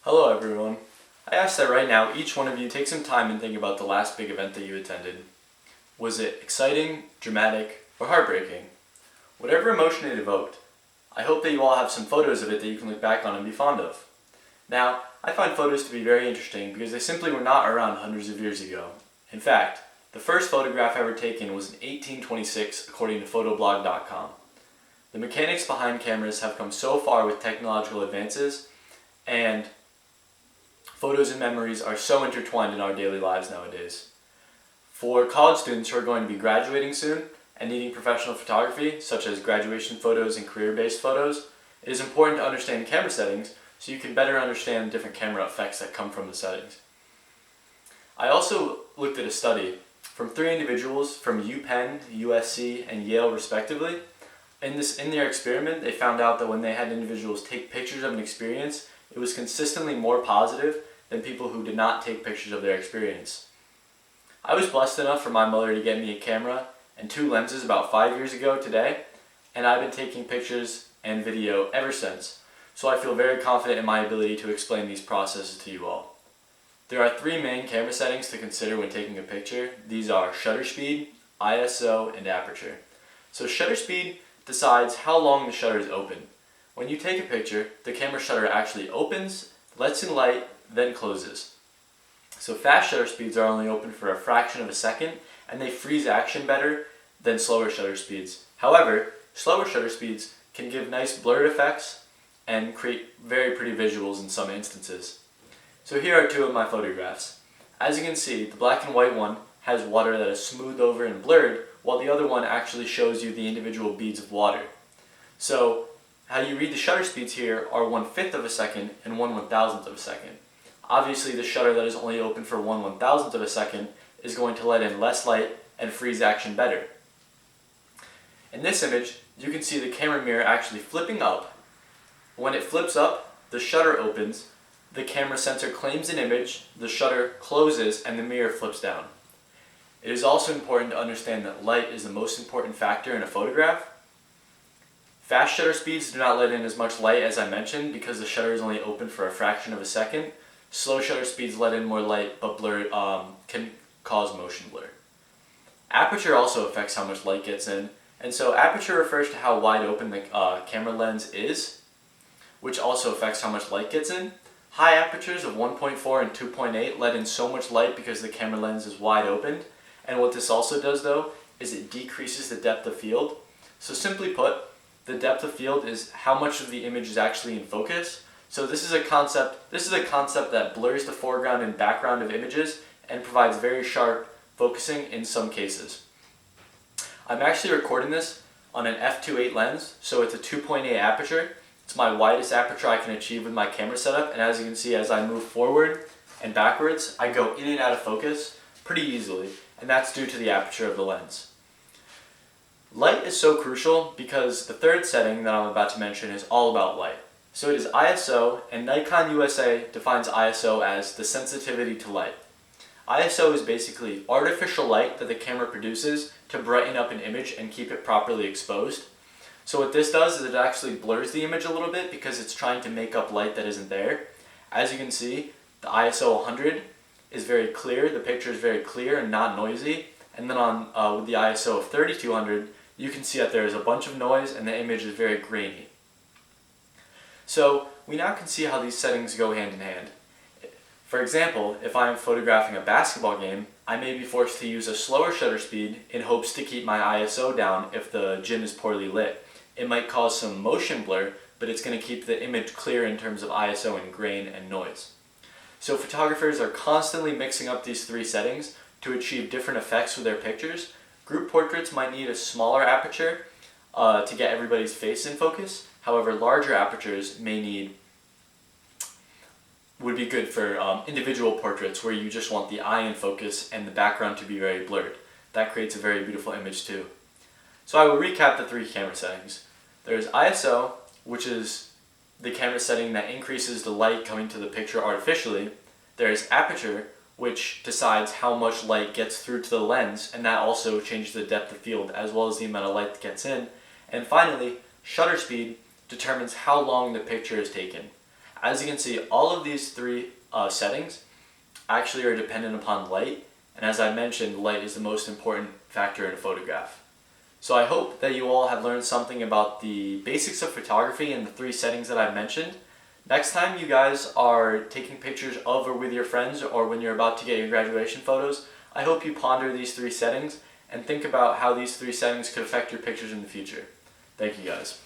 Hello everyone. I ask that right now each one of you take some time and think about the last big event that you attended. Was it exciting, dramatic, or heartbreaking? Whatever emotion it evoked, I hope that you all have some photos of it that you can look back on and be fond of. Now, I find photos to be very interesting because they simply were not around hundreds of years ago. In fact, the first photograph ever taken was in 1826 according to photoblog.com. The mechanics behind cameras have come so far with technological advances, and photos and memories are so intertwined in our daily lives nowadays. For college students who are going to be graduating soon and needing professional photography, such as graduation photos and career-based photos, it is important to understand camera settings so you can better understand different camera effects that come from the settings. I also looked at a study from 3 individuals from UPenn, USC, and Yale respectively. In their experiment, they found out that when they had individuals take pictures of an experience, it was consistently more positive than people who did not take pictures of their experience. I was blessed enough for my mother to get me a camera and 2 lenses about 5 years ago today, and I've been taking pictures and video ever since, so I feel very confident in my ability to explain these processes to you all. There are 3 main camera settings to consider when taking a picture. These are shutter speed, ISO, and aperture. So shutter speed decides how long the shutter is open. When you take a picture, the camera shutter actually opens, lets in light, then closes. So fast shutter speeds are only open for a fraction of a second, and they freeze action better than slower shutter speeds. However, slower shutter speeds can give nice blurred effects and create very pretty visuals in some instances. So here are 2 of my photographs. As you can see, the black and white one has water that is smoothed over and blurred, while the other one actually shows you the individual beads of water. So how you read the shutter speeds here are 1/5 of a second and 1/1000th of a second. Obviously, the shutter that is only open for 1/1000th of a second is going to let in less light and freeze action better. In this image, you can see the camera mirror actually flipping up. When it flips up, the shutter opens, the camera sensor claims an image, the shutter closes, and the mirror flips down. It is also important to understand that light is the most important factor in a photograph. Fast shutter speeds do not let in as much light as I mentioned because the shutter is only open for a fraction of a second. Slow shutter speeds let in more light, but blur can cause motion blur. Aperture also affects how much light gets in, and so aperture refers to how wide open the camera lens is, which also affects how much light gets in. High apertures of 1.4 and 2.8 let in so much light because the camera lens is wide open, and what this also does though is it decreases the depth of field. So simply put, the depth of field is how much of the image is actually in focus. So this is a concept that blurs the foreground and background of images and provides very sharp focusing in some cases. I'm actually recording this on an f2.8 lens, so it's a 2.8 aperture. It's my widest aperture I can achieve with my camera setup, and as you can see, as I move forward and backwards, I go in and out of focus pretty easily, and that's due to the aperture of the lens. Light is so crucial because the 3rd setting that I'm about to mention is all about light. So it is ISO, and Nikon USA defines ISO as the sensitivity to light. ISO is basically artificial light that the camera produces to brighten up an image and keep it properly exposed. So what this does is it actually blurs the image a little bit because it's trying to make up light that isn't there. As you can see, the ISO 100 is very clear, the picture is very clear and not noisy, and then on with the ISO of 3200, you can see that there is a bunch of noise and the image is very grainy. So we now can see how these settings go hand in hand. For example, if I am photographing a basketball game, I may be forced to use a slower shutter speed in hopes to keep my ISO down if the gym is poorly lit. It might cause some motion blur, but it's going to keep the image clear in terms of ISO and grain and noise. So photographers are constantly mixing up these 3 settings to achieve different effects with their pictures. Group portraits might need a smaller aperture to get everybody's face in focus. However, larger apertures would be good for individual portraits where you just want the eye in focus and the background to be very blurred. That creates a very beautiful image too. So I will recap the 3 camera settings. There's ISO, which is the camera setting that increases the light coming to the picture artificially. There's aperture, which decides how much light gets through to the lens, and that also changes the depth of field as well as the amount of light that gets in. And finally, shutter speed determines how long the picture is taken. As you can see, all of these three settings actually are dependent upon light, and as I mentioned, light is the most important factor in a photograph. So I hope that you all have learned something about the basics of photography and the three settings that I've mentioned. Next time you guys are taking pictures of or with your friends, or when you're about to get your graduation photos, I hope you ponder these three settings and think about how these three settings could affect your pictures in the future. Thank you guys.